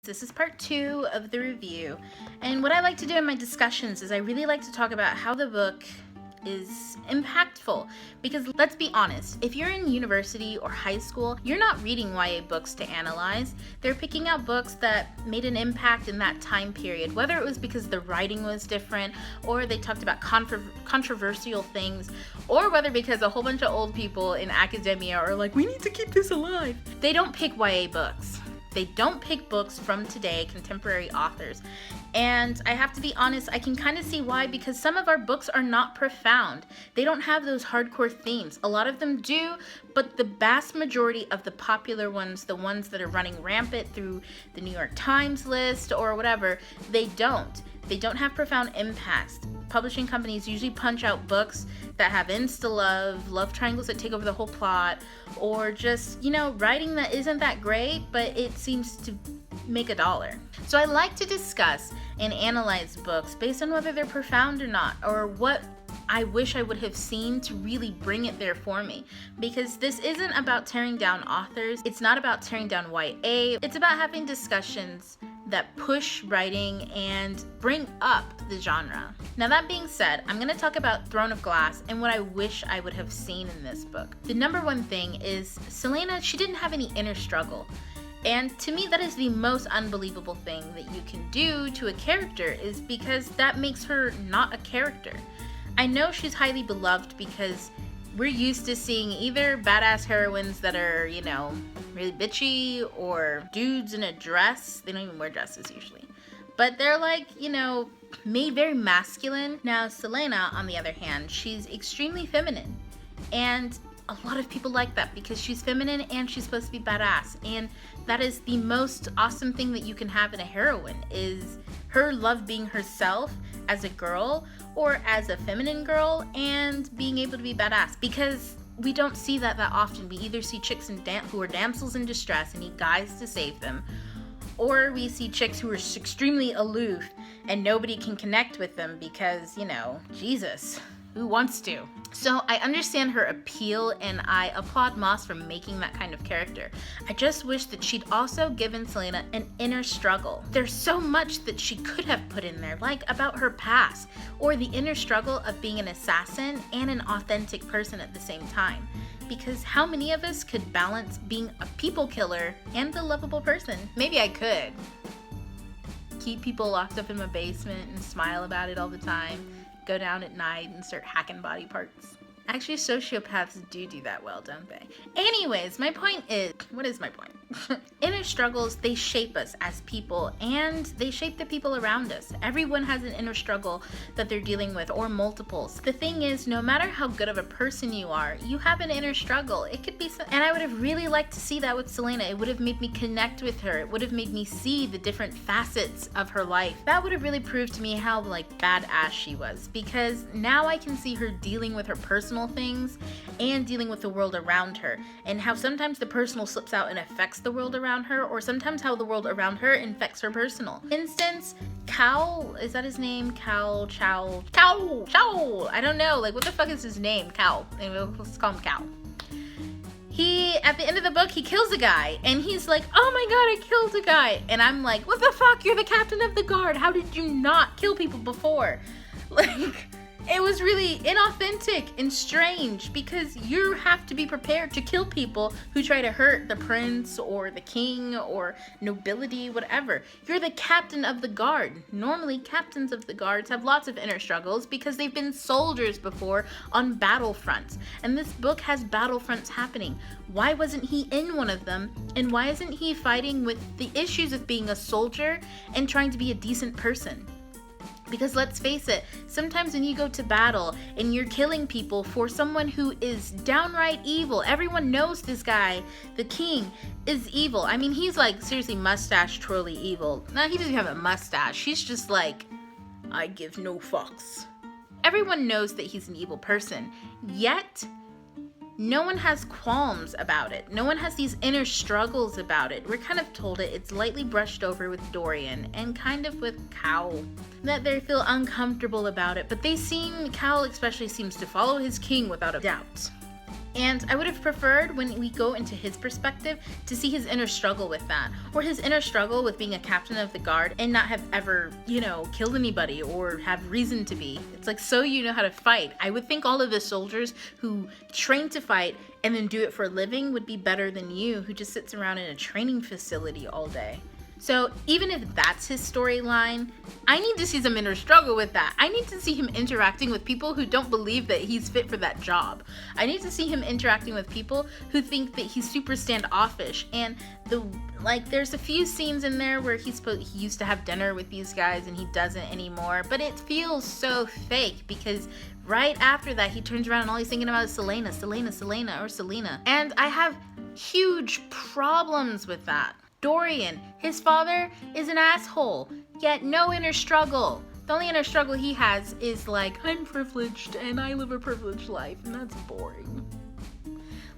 This is part 2 of the review, and what I like to do in my discussions is I really like to talk about how the book is impactful, because let's be honest, if you're in university or high school, you're not reading YA books to analyze. They're picking out books that made an impact in that time period, whether it was because the writing was different, or they talked about controversial things, or whether because a whole bunch of old people in academia are like, we need to keep this alive. They don't pick YA books. They don't pick books from today, contemporary authors. And I have to be honest, I can kind of see why, because some of our books are not profound. They don't have those hardcore themes. A lot of them do, but the vast majority of the popular ones, the ones that are running rampant through the New York Times list or whatever, they don't. They don't have profound impacts. Publishing companies usually punch out books that have insta-love, love triangles that take over the whole plot, or just, writing that isn't that great, but it seems to make $1. So I like to discuss and analyze books based on whether they're profound or not, or what I wish I would have seen to really bring it there for me. Because this isn't about tearing down authors, it's not about tearing down YA, it's about having discussions that push writing and bring up the genre. Now that being said, I'm going to talk about Throne of Glass and what I wish I would have seen in this book. The number one thing is Celaena, she didn't have any inner struggle. And to me, that is the most unbelievable thing that you can do to a character, is because that makes her not a character. I know she's highly beloved because we're used to seeing either badass heroines that are, really bitchy, or dudes in a dress. They don't even wear dresses usually. But they're made very masculine. Now, Celaena, on the other hand, she's extremely feminine. And a lot of people like that because she's feminine and she's supposed to be badass. And that is the most awesome thing that you can have in a heroine, is her love being herself as a girl or as a feminine girl and being able to be badass, because we don't see that often. We either see chicks who are damsels in distress and need guys to save them, or we see chicks who are extremely aloof and nobody can connect with them because, Jesus, who wants to? So I understand her appeal, and I applaud Moss for making that kind of character. I just wish that she'd also given Celaena an inner struggle. There's so much that she could have put in there, like about her past, or the inner struggle of being an assassin and an authentic person at the same time. Because how many of us could balance being a people killer and a lovable person? Maybe I could. Keep people locked up in my basement and smile about it all the time. Go down at night and start hacking body parts. Actually, sociopaths do that well, don't they? Anyways, my point is, what is my point? Inner struggles, they shape us as people, and they shape the people around us. Everyone has an inner struggle that they're dealing with, or multiples. The thing is, no matter how good of a person you are, you have an inner struggle. It could be, and I would have really liked to see that with Celaena. It would have made me connect with her. It would have made me see the different facets of her life. That would have really proved to me how badass she was, because now I can see her dealing with her personal things and dealing with the world around her, and how sometimes the personal slips out and affects the world around her, or sometimes how the world around her infects her personal. Instance, Cal, is that his name? Cal, Chow, I don't know, what the fuck is his name? Cal, anyway, let's call him Cal. He, at the end of the book, he kills a guy, and he's like, oh my god, I killed a guy, and I'm like, what the fuck, you're the captain of the guard, how did you not kill people before? It was really inauthentic and strange, because you have to be prepared to kill people who try to hurt the prince or the king or nobility, whatever. You're the captain of the guard. Normally, captains of the guards have lots of inner struggles because they've been soldiers before on battlefronts. And this book has battlefronts happening. Why wasn't he in one of them? And why isn't he fighting with the issues of being a soldier and trying to be a decent person? Because let's face it, sometimes when you go to battle and you're killing people for someone who is downright evil, everyone knows this guy, the king, is evil. I mean, he's seriously mustache trolley evil. No, he doesn't have a mustache. He's just I give no fucks. Everyone knows that he's an evil person, yet no one has qualms about it. No one has these inner struggles about it. We're kind of told it's lightly brushed over with Dorian and kind of with Cal, that they feel uncomfortable about it, but Cal especially seems to follow his king without a doubt. And I would have preferred, when we go into his perspective, to see his inner struggle with that. Or his inner struggle with being a captain of the guard and not have ever, killed anybody or have reason to be. It's like, so you know how to fight. I would think all of the soldiers who train to fight and then do it for a living would be better than you, who just sits around in a training facility all day. So even if that's his storyline, I need to see some inner struggle with that. I need to see him interacting with people who don't believe that he's fit for that job. I need to see him interacting with people who think that he's super standoffish. And there's a few scenes in there where he used to have dinner with these guys and he doesn't anymore. But it feels so fake because right after that he turns around and all he's thinking about is Selena. And I have huge problems with that. Dorian, his father is an asshole, yet no inner struggle. The only inner struggle he has is like, I'm privileged and I live a privileged life, and that's boring.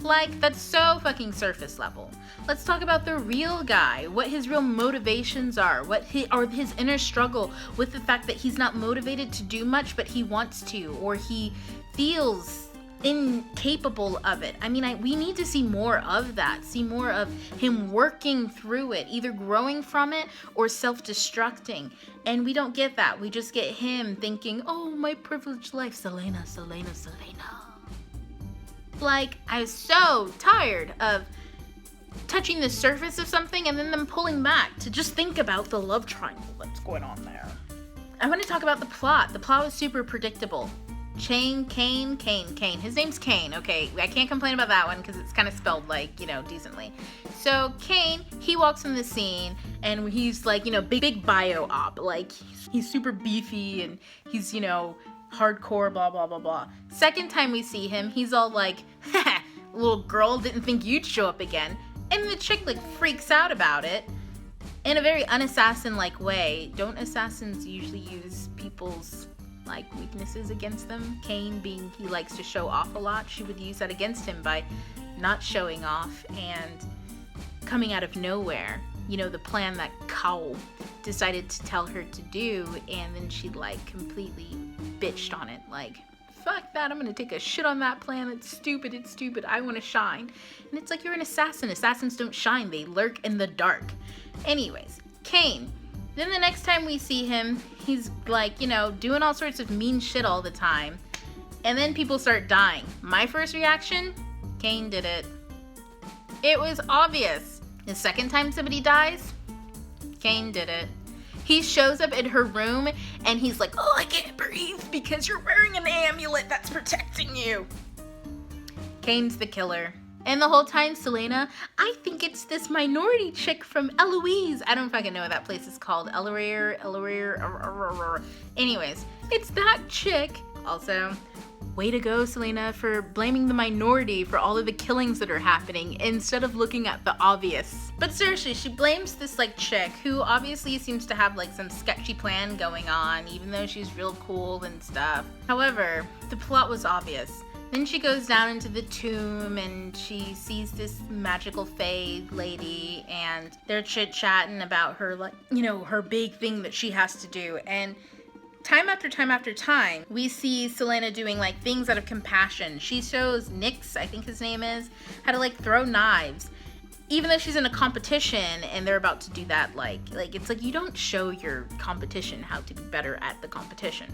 Like, that's so fucking surface level. Let's talk about the real guy, what his real motivations are, his inner struggle with the fact that he's not motivated to do much, but he wants to, or he feels incapable of it. I mean, we need to see more of that, see more of him working through it, either growing from it or self-destructing. And we don't get that. We just get him thinking, oh, my privileged life, Selena. Like, I was so tired of touching the surface of something and then them pulling back to just think about the love triangle that's going on there. I want to talk about the plot. The plot was super predictable. Cain. His name's Cain, okay? I can't complain about that one because it's kind of spelled decently. So Cain, he walks on the scene and he's like, big bio op. Like, he's super beefy and he's, hardcore, blah, blah, blah, blah. Second time we see him, he's all like, little girl, didn't think you'd show up again. And the chick, freaks out about it in a very unassassin-like way. Don't assassins usually use people's weaknesses against them? Cain, being he likes to show off a lot, she would use that against him by not showing off and coming out of nowhere. The plan that Cowell decided to tell her to do, and then she completely bitched on it. Fuck that, I'm gonna take a shit on that plan. It's stupid, I wanna shine. And it's like, you're an assassin. Assassins don't shine, they lurk in the dark. Anyways, Cain. Then the next time we see him, he's doing all sorts of mean shit all the time. And then people start dying. My first reaction, Cain did it. It was obvious. The second time somebody dies, Cain did it. He shows up in her room and he's like, oh, I can't breathe because you're wearing an amulet that's protecting you. Cain's the killer. And the whole time, Selena, I think it's this minority chick from Eloise. I don't fucking know what that place is called. Eloise. Anyways, it's that chick. Also, way to go, Selena, for blaming the minority for all of the killings that are happening instead of looking at the obvious. But seriously, she blames this chick who obviously seems to have some sketchy plan going on, even though she's real cool and stuff. However, the plot was obvious. Then she goes down into the tomb and she sees this magical fae lady and they're chit-chatting about her, her big thing that she has to do. And time after time after time, we see Selena doing things out of compassion. She shows Nyx, I think his name is, how to throw knives. Even though she's in a competition and they're about to do that, it's you don't show your competition how to be better at the competition.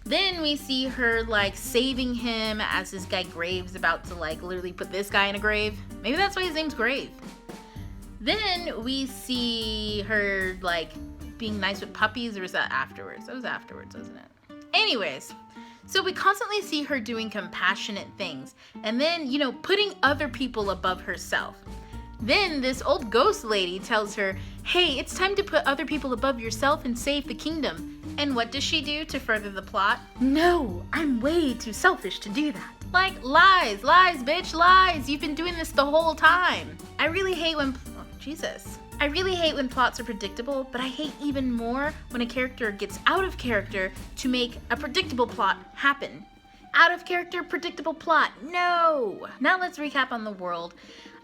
Then we see her saving him as this guy Graves about to literally put this guy in a grave. Maybe that's why his name's Grave. Then we see her being nice with puppies, or was that afterwards? That was afterwards, wasn't it? Anyways, so we constantly see her doing compassionate things and then, putting other people above herself. Then this old ghost lady tells her, hey, it's time to put other people above yourself and save the kingdom. And what does she do to further the plot? No, I'm way too selfish to do that. Lies, bitch, lies. You've been doing this the whole time. I really hate when plots are predictable, but I hate even more when a character gets out of character to make a predictable plot happen. Out of character, predictable plot. No! Now let's recap on the world.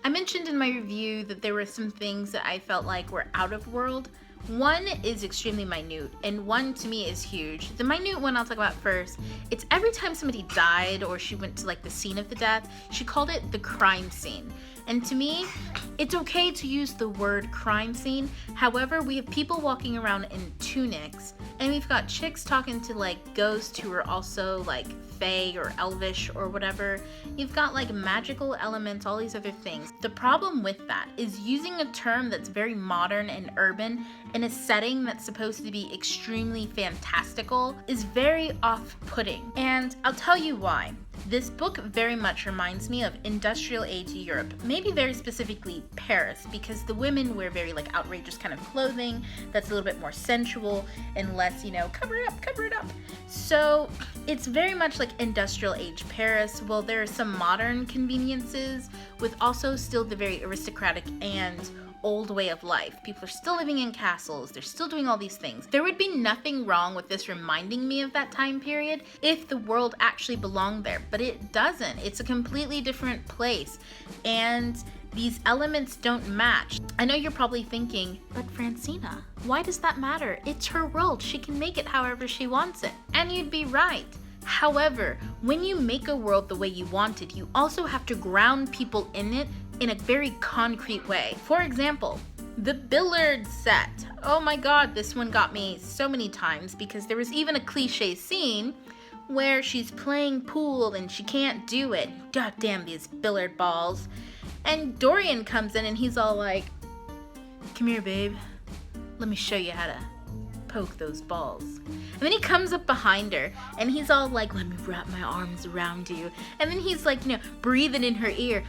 I mentioned in my review that there were some things that I felt were out of world. One is extremely minute, and one to me is huge. The minute one I'll talk about first. It's every time somebody died or she went to like the scene of the death, she called it the crime scene. And to me, it's okay to use the word crime scene. However, we have people walking around in tunics, and we've got chicks talking to like ghosts who are also like fae or elvish or whatever. You've got like magical elements, all these other things. The problem with that is using a term that's very modern and urban in a setting that's supposed to be extremely fantastical is very off-putting. And I'll tell you why. This book very much reminds me of industrial age Europe, maybe very specifically Paris, because the women wear very like outrageous kind of clothing that's a little bit more sensual and less, cover it up, cover it up. So it's very much like industrial age Paris. Well, there are some modern conveniences with also still the very aristocratic and old way of life. People are still living in castles. They're still doing all these things. There would be nothing wrong with this reminding me of that time period if the world actually belonged there, but it doesn't. It's a completely different place, and these elements don't match. I know you're probably thinking, but Francina, why does that matter? It's her world. She can make it however she wants it. And you'd be right. However, when you make a world the way you want it, you also have to ground people in it in a very concrete way. For example, the billiard set. Oh my god, this one got me so many times because there was even a cliche scene where she's playing pool and she can't do it. God damn these billiard balls. And Dorian comes in and he's all like, "Come here, babe. Let me show you how to poke those balls." And then he comes up behind her and he's all like, "Let me wrap my arms around you." And then he's like, breathing in her ear.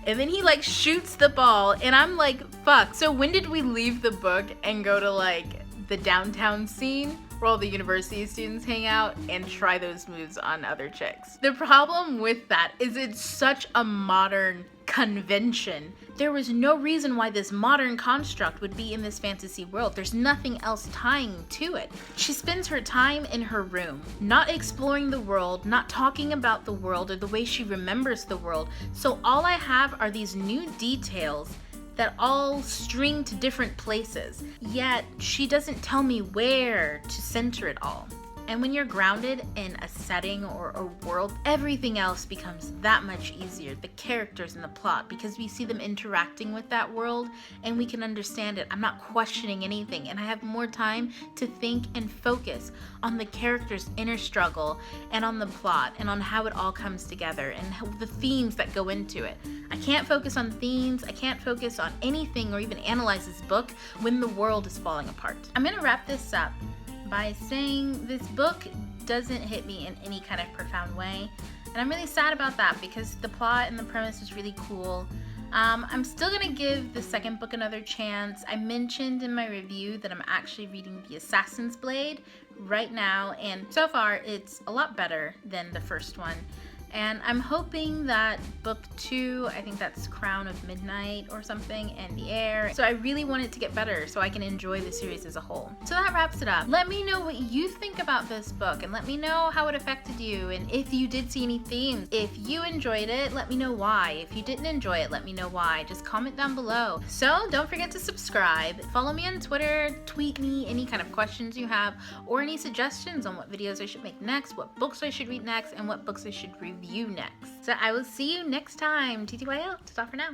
And then he like shoots the ball and I'm like, fuck. So when did we leave the book and go to like the downtown scene where all the university students hang out and try those moves on other chicks? The problem with that is it's such a modern convention. There was no reason why this modern construct would be in this fantasy world. There's nothing else tying to it. She spends her time in her room, not exploring the world, not talking about the world or the way she remembers the world. So all I have are these new details that all string to different places. Yet she doesn't tell me where to center it all. And when you're grounded in a setting or a world, everything else becomes that much easier. The characters and the plot, because we see them interacting with that world and we can understand it. I'm not questioning anything, and I have more time to think and focus on the characters' inner struggle and on the plot and on how it all comes together and how the themes that go into it. I can't focus on themes, I can't focus on anything or even analyze this book when the world is falling apart. I'm gonna wrap this up by saying this book doesn't hit me in any kind of profound way. And I'm really sad about that because the plot and the premise is really cool. I'm still gonna give the second book another chance. I mentioned in my review that I'm actually reading The Assassin's Blade right now, and so far it's a lot better than the first one. And I'm hoping that book 2, I think that's Crown of Midnight or something, and The Air. So I really want it to get better so I can enjoy the series as a whole. So that wraps it up. Let me know what you think about this book and let me know how it affected you and if you did see any themes. If you enjoyed it, let me know why. If you didn't enjoy it, let me know why. Just comment down below. So don't forget to subscribe. Follow me on Twitter, tweet me any kind of questions you have or any suggestions on what videos I should make next, what books I should read next, and what books I should review next. So I will see you next time. TTYL. Ta-ta for now.